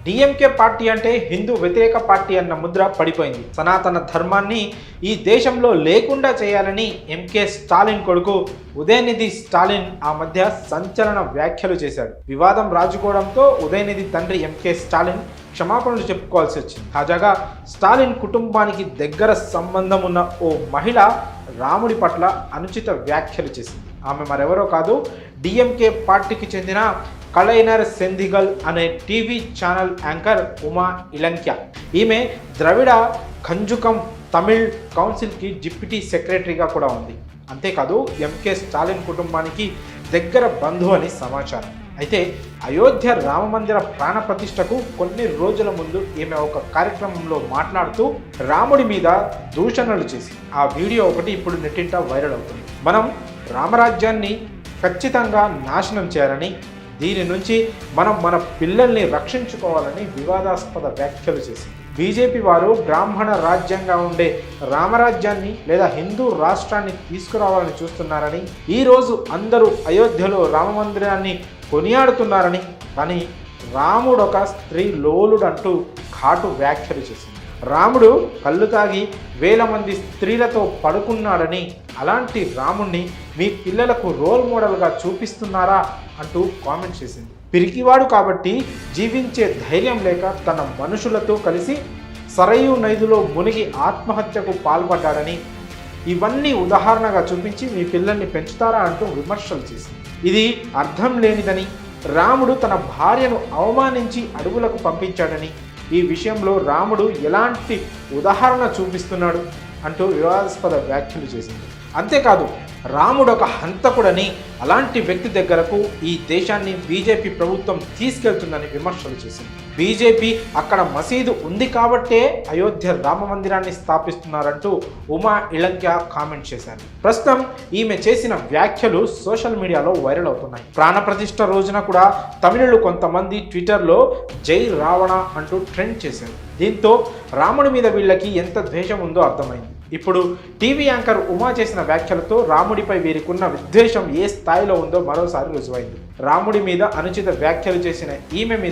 DMK party అంటే హిందూ వ్యతిరేక party అన్న ముద్ర పడిపోయింది. సనాతన ధర్మాన్ని ఈ దేశంలో లేకుండా చేయాలని ఎంకే స్టాలిన్ కొడుకు ఉదయనిధి స్టాలిన్ ఆ మధ్య సంచలన వ్యాఖ్యలు చేశాడు. వివాదం రాజుకోవడంతో ఉదయనిధి తండ్రి ఎంకే స్టాలిన్ క్షమాపణలు చెప్పుకోవాల్సి వచ్చింది. తాజాగా స్టాలిన్ కుటుంబానికి దగ్గర సంబంధం ఉన్న ఓ మహిళ రాముడి పట్ల అనుచిత వ్యాఖ్యలు చేసింది. ఆమె మరెవరో కాదు, డిఎంకే పార్టీకి చెందిన కలైనర్ సెంధిగల్ అనే టీవీ ఛానల్ యాంకర్ ఉమా ఇలంక్య. ఈమె ద్రవిడ కంజుకం తమిళ్ కౌన్సిల్కి డిప్యూటీ సెక్రటరీగా కూడా ఉంది. అంతేకాదు ఎంకే స్టాలిన్ కుటుంబానికి దగ్గర బంధువు అని సమాచారం. అయితే అయోధ్య రామమందిర ప్రాణ ప్రతిష్టకు కొన్ని రోజుల ముందు ఈమె ఒక కార్యక్రమంలో మాట్లాడుతూ రాముడి మీద దూషణలు చేసి ఆ వీడియో ఒకటి ఇప్పుడు నెట్టింట వైరల్ అవుతుంది. మనం రామరాజ్యాన్ని ఖచ్చితంగా నాశనం చేయాలని, దీని నుంచి మనం మన పిల్లల్ని రక్షించుకోవాలని వివాదాస్పద వ్యాఖ్యలు చేసింది. బీజేపీ వారు బ్రాహ్మణ రాజ్యంగా ఉండే రామరాజ్యాన్ని లేదా హిందూ రాష్ట్రాన్ని తీసుకురావాలని చూస్తున్నారని, ఈరోజు అందరూ అయోధ్యలో రామమందిరాన్ని కొనియాడుతున్నారని, కానీ రాముడు ఒక స్త్రీ లోలుడు అంటూ ఘాటు వ్యాఖ్యలు చేసింది. రాముడు కళ్ళు తాగి వేల మంది స్త్రీలతో పడుకున్నాడని, అలాంటి రాముణ్ణి మీ పిల్లలకు రోల్ మోడల్గా చూపిస్తున్నారా అంటూ కామెంట్ చేసింది. పిరికివాడు కాబట్టి జీవించే ధైర్యం లేక తన మనుషులతో కలిసి సరయూ నదిలో మునిగి ఆత్మహత్యకు పాల్పడ్డాడని, ఇవన్నీ ఉదాహరణగా చూపించి మీ పిల్లల్ని పెంచుతారా అంటూ విమర్శలు చేసింది. ఇది అర్థం లేనిదని, రాముడు తన భార్యను అవమానించి అడవులకు పంపించాడని, ఈ విషయంలో రాముడు ఎలాంటి ఉదాహరణ చూపిస్తున్నాడు అంటూ వివాదాస్పద వ్యాఖ్యలు చేసింది. అంతేకాదు రాముడు ఒక హంతకుడని, అలాంటి వ్యక్తి దగ్గరకు ఈ దేశాన్ని బీజేపీ ప్రభుత్వం తీసుకెళ్తుందని విమర్శలు చేసింది. బీజేపీ అక్కడ మసీదు ఉంది కాబట్టే అయోధ్య రామ మందిరాన్ని స్థాపిస్తున్నారంటూ ఉమా ఇలంక్య కామెంట్ చేశారు. ప్రస్తుతం ఈమె చేసిన వ్యాఖ్యలు సోషల్ మీడియాలో వైరల్ అవుతున్నాయి. ప్రాణప్రతిష్ఠ రోజున కూడా తమిళులు కొంతమంది ట్విట్టర్లో జై రావణ అంటూ ట్రెండ్ చేశారు. దీంతో రాముడి మీద వీళ్ళకి ఎంత ద్వేషం ఉందో అర్థమైంది. ఇప్పుడు టీవీ యాంకర్ ఉమా చేసిన వ్యాఖ్యలతో రాముడిపై వీరికున్న విద్వేషం ఏ స్థాయిలో ఉందో మరోసారి రుజువైంది. రాముడి మీద అనుచిత వ్యాఖ్యలు చేసిన ఈమె మీద